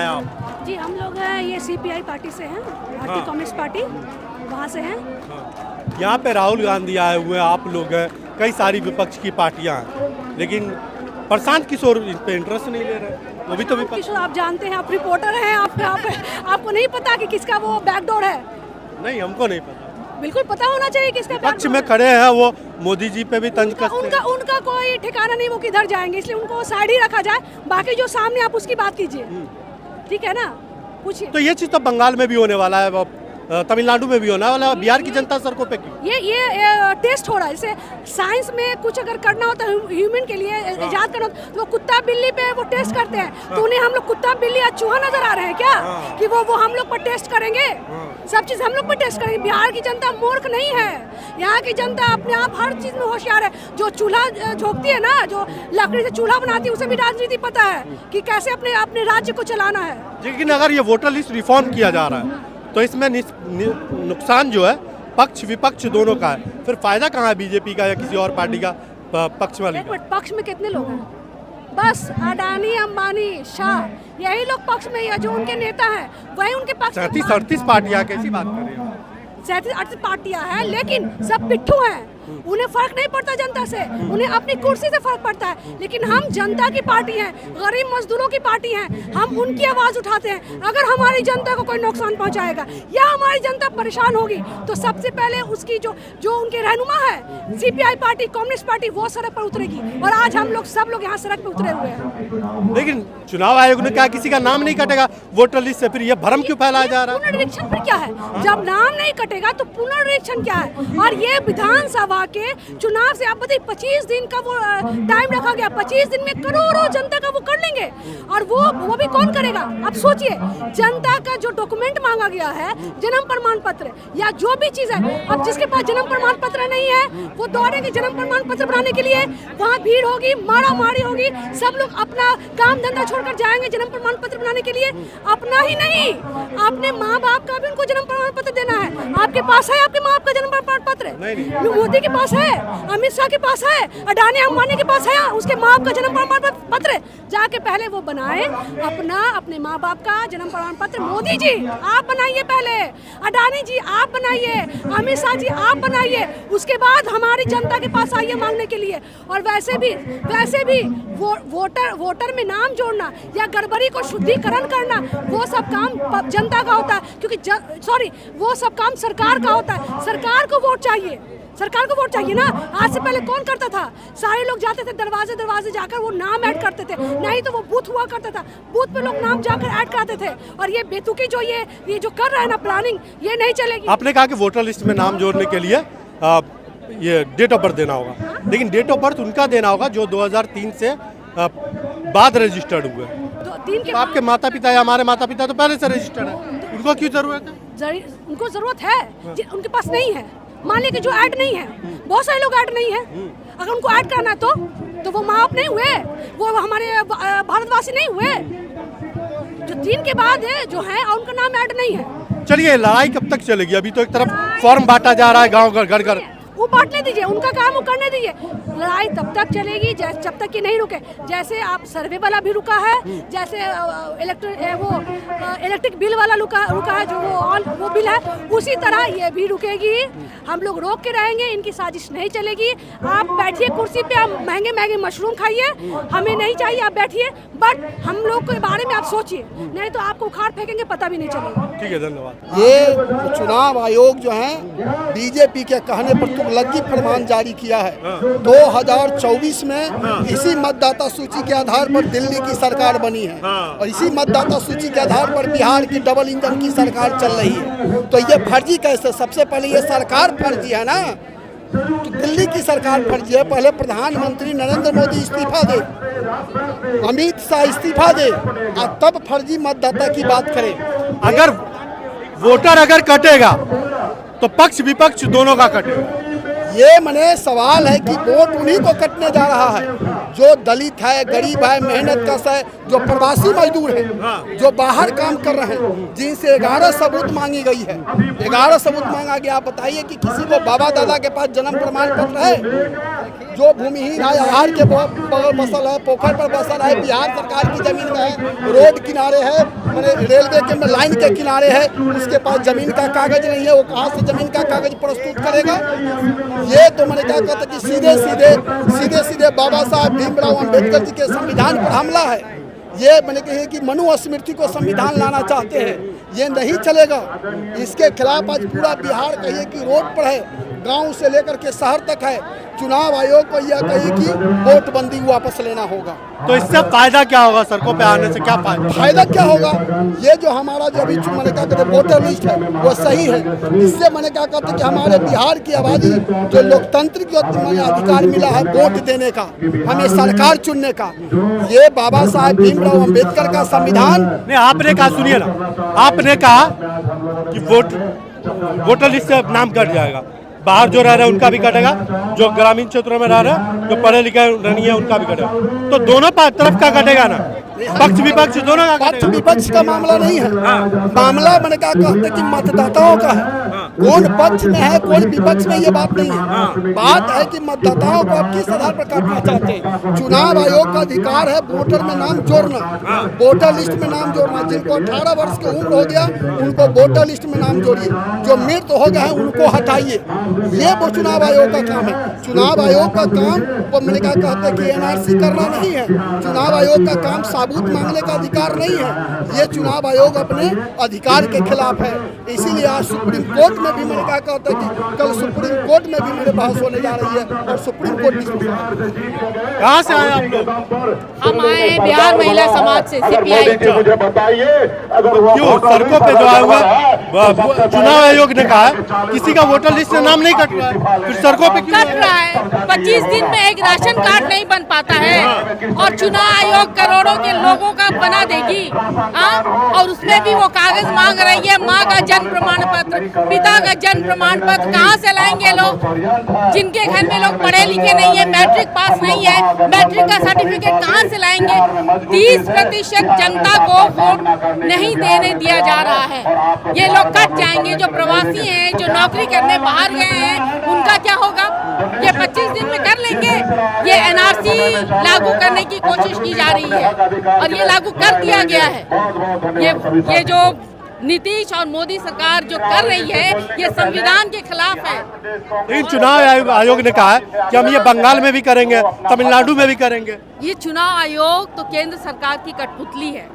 आप? जी हम लोग हैं ये सीपीआई पार्टी से हैं, भारतीय कम्युनिस्ट पार्टी, वहाँ से हैं। यहाँ पे राहुल गांधी आए हुए हैं, आप लोग हैं, कई सारी विपक्ष की पार्टियां हैं, लेकिन प्रशांत किशोर इन पे इंटरेस्ट नहीं ले रहे, वो भी तो विपक्ष। किशोर आप जानते हैं, आप रिपोर्टर हैं, आपको नहीं पता कि किसका वो बैकडोर है? नहीं, हमको नहीं पता। बिल्कुल पता होना चाहिए किसका विपक्ष में खड़े हैं, वो मोदी जी पे भी तंज कसते हैं। उनका कोई ठिकाना नहीं, वो किधर जाएंगे, इसलिए उनको साइड ही रखा जाए। बाकी जो सामने आप उसकी बात कीजिए, ठीक है ना, पूछिए। तो ये चीज तो बंगाल में भी होने वाला है, तमिलनाडु में भी होने वाला है, बिहार की जनता सड़कों पे क्यों? ये टेस्ट हो रहा है। जैसे साइंस में कुछ अगर करना होता है ह्यूमन के लिए, इजाद करना होता है, तो वो कुत्ता बिल्ली पे वो टेस्ट करते हैं। तो उन्हें हम लोग कुत्ता बिल्ली या चूहा नजर आ रहे हैं क्या कि वो हम लोग पर टेस्ट करेंगे? सब चीज हम लोग पर टेस्ट करेंगे। बिहार की जनता मूर्ख नहीं है, यहाँ की जनता अपने आप हर चीज में होशियार है। जो चूल्हा झोंकती है ना, जो लकड़ी से चूल्हा बनाती है, उसे भी राजनीति पता है कि कैसे अपने राज्य को चलाना है। लेकिन अगर ये वोटर लिस्ट रिफॉर्म किया जा रहा है तो इसमें नुकसान जो है पक्ष विपक्ष दोनों का है, फिर फायदा कहाँ है बीजेपी का या किसी और पार्टी का पक्ष वाली? एक मिनट, पक्ष में कितने लोग हैं? बस अडानी, अंबानी, शाह, यही लोग पक्ष में है। जो उनके नेता हैं वही उनके पक्ष। 37-38 पार्टियां, कैसी बात कर रही हैं? 37-38 पार्टियां हैं, लेकिन सब पिट्ठू हैं। उन्हें फर्क नहीं पड़ता जनता से, उन्हें अपनी कुर्सी से फर्क पड़ता है। लेकिन हम जनता की पार्टी हैं, गरीब मजदूरों की पार्टी हैं, हम उनकी आवाज उठाते हैं। अगर हमारी जनता को कोई नुकसान पहुंचाएगा या हमारी जनता परेशान होगी तो सबसे पहले उसकी जो उनके रहनुमा है, सीपीआई पार्टी, कम्युनिस्ट पार्टी, वो सड़क पर उतरेगी। और आज हम लोग सब लोग यहाँ सड़क पर उतरे हुए हैं। लेकिन चुनाव आयोग ने कहा किसी का नाम नहीं कटेगा वोटर लिस्ट से, फिर ये भ्रम क्यों फैलाया जा रहा है? पुनर्निरीक्षण फिर क्या है? जब नाम नहीं कटेगा तो पुनर्निरीक्षण क्या है? और ये विधानसभा के चुनाव से आप बताइए, 25 दिन का वो टाइम रखा गया। 25 दिन में करोड़ों जनता का वो कर लेंगे, और वो भी कौन करेगा? अब सोचिए, जनता का जो डॉक्यूमेंट मांगा गया है, जन्म प्रमाण पत्र या जो भी चीज है, अब जिसके पास जन्म प्रमाण पत्र नहीं है वो दौड़ेंगे जन्म प्रमाण पत्र बनाने के लिए, वहाँ भीड़ होगी, मारा मारी होगी, सब लोग अपना काम धंधा छोड़कर जाएंगे जन्म प्रमाण पत्र बनाने के लिए। अपना ही नहीं, अपने माँ बाप का भी उनको जन्म प्रमाण पत्र देना है। आपके पास है आपके माँ बाप का जन्म प्रमाण पत्र? मोदी के पास है, अमित शाह के पास है, अडानी अंबानी के पास है उसके माँ बाप का जन्म प्रमाण पत्र। जाके पहले वो बनाए अपने माँ बाप का जन्म प्रमाण पत्र। मोदी जी आप बनाइए पहले, अडानी जी आप बनाइए, अमित शाह जी आप बनाइए, उसके बाद हमारी जनता के पास आइए मांगने के लिए। और वैसे भी वोटर में नाम जोड़ना या गड़बड़ी को शुद्धिकरण करना, वो सब काम जनता का होता है, क्योंकि वो सब काम सरकार का होता है। सरकार को वोट चाहिए, सरकार को वोट चाहिए ना। आज से पहले कौन करता था? सारे लोग जाते थे दरवाजे जाकर वो नाम ऐड करते थे, नहीं तो वो बूथ हुआ करता था, बूथ पे लोग नाम जाकर ऐड कराते थे। और ये बेतुकी जो ये जो कर रहा है ना प्लानिंग, ये नहीं चलेगी। आपने कहा कि वोटर लिस्ट में नाम जोड़ने के लिए ये डेट ऑफ बर्थ देना होगा, लेकिन डेट ऑफ बर्थ उनका देना होगा जो 2003 से बाद रजिस्टर्ड हुए। तो आपके माता पिता या हमारे माता पिता तो पहले से रजिस्टर्ड है, उनको क्यों जरूरत है? उनको जरूरत है, उनके पास नहीं है। मान लीजिए जो ऐड नहीं है, बहुत सारे लोग ऐड नहीं है, अगर उनको ऐड करना है तो वो माँ बाप नहीं हुए, वो हमारे भारतवासी नहीं हुए, जो 3 के बाद है जो है और उनका नाम ऐड नहीं है। चलिए, लड़ाई कब तक चलेगी? अभी तो एक तरफ फॉर्म बांटा जा रहा है गाँव घर, वो बांटने दीजिए, उनका काम वो करने दीजिए। लड़ाई तब तक चलेगी जब तक कि नहीं रुके। जैसे आप सर्वे वाला भी रुका है, जैसे इलेक्ट्रिक बिल वाला रुका है, जो वो बिल है, उसी तरह ये भी रुकेगी। हम लोग रोक के रहेंगे, इनकी साजिश नहीं चलेगी। आप बैठिए कुर्सी पे, आप महंगे मशरूम खाइए, हमें नहीं चाहिए, आप बैठिए, बट हम लोग के बारे में आप सोचिए, नहीं तो आपको उखाड़ फेंकेंगे, पता भी नहीं चलेगा। ठीक है, धन्यवाद। ये चुनाव आयोग जो है बीजेपी के कहने पर तुगलकी फरमान जारी किया है। 2024 में इसी मतदाता सूची के आधार पर दिल्ली की सरकार बनी है, और इसी मतदाता सूची के आधार पर बिहार की डबल इंजन की सरकार चल रही है। तो ये फर्जी कैसे? सबसे पहले ये सरकार फर्जी है ना, तो दिल्ली की सरकार फर्जी है। पहले प्रधानमंत्री नरेंद्र मोदी इस्तीफा दे, अमित शाह इस्तीफा दे, और तब फर्जी मतदाता की बात करें। अगर वोटर कटेगा तो पक्ष विपक्ष दोनों का कटेगा। ये मने सवाल है कि वोट उन्हीं को कटने जा रहा है जो दलित है, गरीब है, मेहनत कश है, जो प्रवासी मजदूर है, जो बाहर काम कर रहे हैं, जिनसे 11 सबूत मांगी गई है। 11 सबूत मांगा गया। आप बताइए कि किसी को बाबा दादा के पास जन्म प्रमाण पत्र है? जो भूमिहीन है, आहार के बगल बसल है, पोखर पर बसल है, बिहार सरकार की जमीन में है, रोड किनारे है, मैंने रेलवे के लाइन के किनारे है, उसके पास जमीन का कागज नहीं है, वो कहाँ से जमीन का कागज प्रस्तुत करेगा? ये तो मैंने क्या कहता कि सीधे सीधे बाबा साहब भीमराव अम्बेडकर जी के संविधान पर हमला है। ये मैंने कही कि मनुस्मृति को संविधान लाना चाहते हैं, ये नहीं चलेगा। इसके खिलाफ आज पूरा बिहार कहिए कि रोड पर है, गांव से लेकर के शहर तक है। चुनाव आयोग को यह कही कि वोटबंदी वापस लेना होगा। तो इससे फायदा क्या होगा? सड़कों पे आने से क्या फायदा क्या होगा? ये जो हमारा जो अभी मैंने क्या कहते वोटर लिस्ट है वो सही है। इससे मैंने क्या कहते कि हमारे बिहार की आबादी जो लोकतांत्रिक अधिकार मिला है वोट देने का, हमें सरकार चुनने का, ये बाबा साहब भीमराव अम्बेडकर का संविधान। नहीं, आपने कहा, सुनिए ना, आपने कहा कि वोटर लिस्ट से नाम कट जाएगा, बाहर जो रह रहे हैं उनका भी कटेगा, जो ग्रामीण क्षेत्रों में रह रहे हैं, जो पढ़े लिखे नहीं है उनका भी कटेगा। तो दोनों तरफ का कटेगा ना, पक्ष विपक्ष दोनों का। पक्ष विपक्ष का मामला नहीं है, मामला मैंने क्या कहते कि मतदाताओं का है। कौन पक्ष में है कौन विपक्ष में, ये बात नहीं है। बात है कि मतदाताओं को आप किस आधार पर काटना चाहते हैं। चुनाव आयोग का अधिकार है वोटर में नाम जोड़ना, वोटर लिस्ट में नाम जोड़ना। जिनको 18 वर्ष की उम्र हो गया उनको वोटर लिस्ट में नाम जोड़िए, जो मृत हो गए हैं उनको हटाइए। ये वो चुनाव आयोग का काम है। चुनाव आयोग का काम वो मैंने क्या कहते कि NRC करना नहीं है। चुनाव आयोग का काम सबूत मांगने का अधिकार नहीं है। ये चुनाव आयोग अपने अधिकार के खिलाफ है। इसीलिए आज सुप्रीम कोर्ट में भी मैंने क्या कहता कि कल सुप्रीम कोर्ट में भी मेरे बहस होने जा रही है और सुप्रीम कोर्ट कहाँ से आए आप लोग? हम आए हैं बिहार महिला समाज से, CPI। क्यों सड़कों पे जो आए हुआ चुनाव आयोग ने कहा किसी का वोटर लिस्ट से नाम नहीं कट रहा है, फिर सड़कों पे क्यों कट रहा है? 25 दिन में एक राशन कार्ड नहीं बन पाता है और चुनाव आयोग करोड़ों के लोगों का बना देगी। और उसमें भी वो कागज मांग रही है, माँ का जन्म प्रमाण पत्र, पिता का जन्म प्रमाण पत्र कहाँ से लाएंगे लोग? जिनके घर में लोग पढ़े लिखे नहीं है, मैट्रिक पास नहीं है, मैट्रिक का सर्टिफिकेट कहाँ से लाएंगे? 30% जनता को वोट नहीं देने दिया जा रहा है। ये लोग कट जाएंगे। जो प्रवासी हैं, जो नौकरी करने बाहर गए हैं, उनका क्या होगा? ये 25 दिन में कर लेंगे। ये NRC लागू करने की कोशिश की जा रही है और ये लागू कर दिया गया है। ये जो नीतीश और मोदी सरकार जो कर रही है ये संविधान के खिलाफ है। लेकिन चुनाव आयोग ने कहा है कि हम ये बंगाल में भी करेंगे, तमिलनाडु में भी करेंगे। ये चुनाव आयोग तो केंद्र सरकार की कठपुतली है।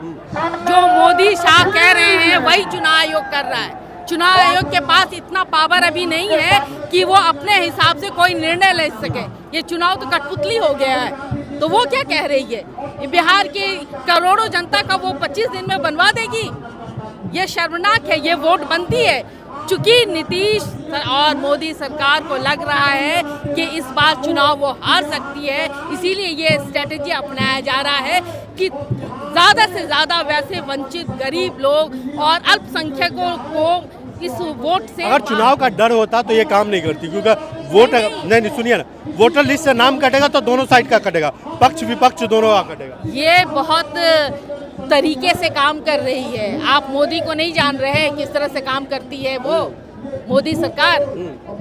जो मोदी शाह कह रहे हैं वही चुनाव आयोग कर रहा है। चुनाव आयोग के पास इतना पावर अभी नहीं है कि वो अपने हिसाब से कोई निर्णय ले सके। ये चुनाव तो कठपुतली हो गया है। तो वो क्या कह रही है? बिहार की करोड़ों जनता का वो 25 दिन में बनवा देगी? ये शर्मनाक है। ये वोट बनती है चूंकि नीतीश और मोदी सरकार को लग रहा है कि इस बार चुनाव वो हार सकती है, इसीलिए ये स्ट्रेटेजी अपनाया जा रहा है कि ज़्यादा से ज़्यादा वैसे वंचित गरीब लोग और अल्पसंख्यकों को इस वोट से। अगर चुनाव का डर होता तो ये काम नहीं करती, क्योंकि वोट नहीं सुनिए ना, वोटर लिस्ट से नाम कटेगा तो दोनों साइड का कटेगा, पक्ष विपक्ष दोनों का कटेगा। ये बहुत तरीके से काम कर रही है। आप मोदी को नहीं जान रहे हैं किस तरह से काम करती है वो मोदी सरकार।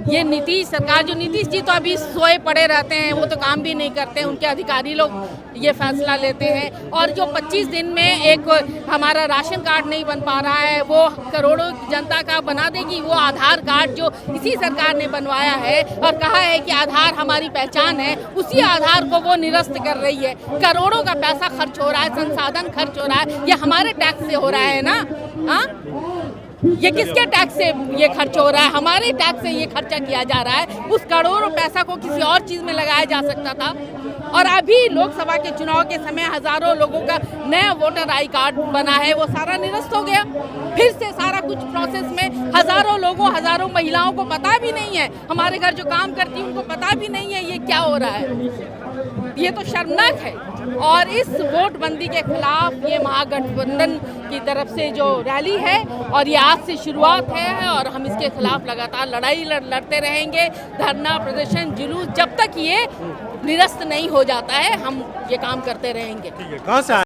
ये नीतीश सरकार, जो नीतीश जी तो अभी सोए पड़े रहते हैं, वो तो काम भी नहीं करते हैं, उनके अधिकारी लोग ये फैसला लेते हैं। और जो 25 दिन में एक हमारा राशन कार्ड नहीं बन पा रहा है वो करोड़ों जनता का बना देगी। वो आधार कार्ड जो इसी सरकार ने बनवाया है और कहा है कि आधार हमारी पहचान है, उसी आधार को वो निरस्त कर रही है। करोड़ों का पैसा खर्च हो रहा है, संसाधन खर्च हो रहा है, ये हमारे टैक्स से हो रहा है ना। हाँ, ये किसके टैक्स से ये खर्च हो रहा है? हमारे टैक्स से ये खर्चा किया जा रहा है। उस करोड़ों पैसा को किसी और चीज़ में लगाया जा सकता था। और अभी लोकसभा के चुनाव के समय हजारों लोगों का नया वोटर आई कार्ड बना है, वो सारा निरस्त हो गया। फिर से सारा कुछ प्रोसेस में हजारों लोगों, हजारों महिलाओं को पता भी नहीं है, हमारे घर जो काम करती है उनको पता भी नहीं है ये क्या हो रहा है। ये तो शर्मनाक है। और इस वोट बंदी के खिलाफ ये महागठबंधन की तरफ से जो रैली है और ये आज से शुरुआत है और हम इसके खिलाफ लगातार लड़ाई लड़ते रहेंगे। धरना, प्रदर्शन, जुलूस, जब तक ये निरस्त नहीं हो जाता है हम ये काम करते रहेंगे। कहाँ से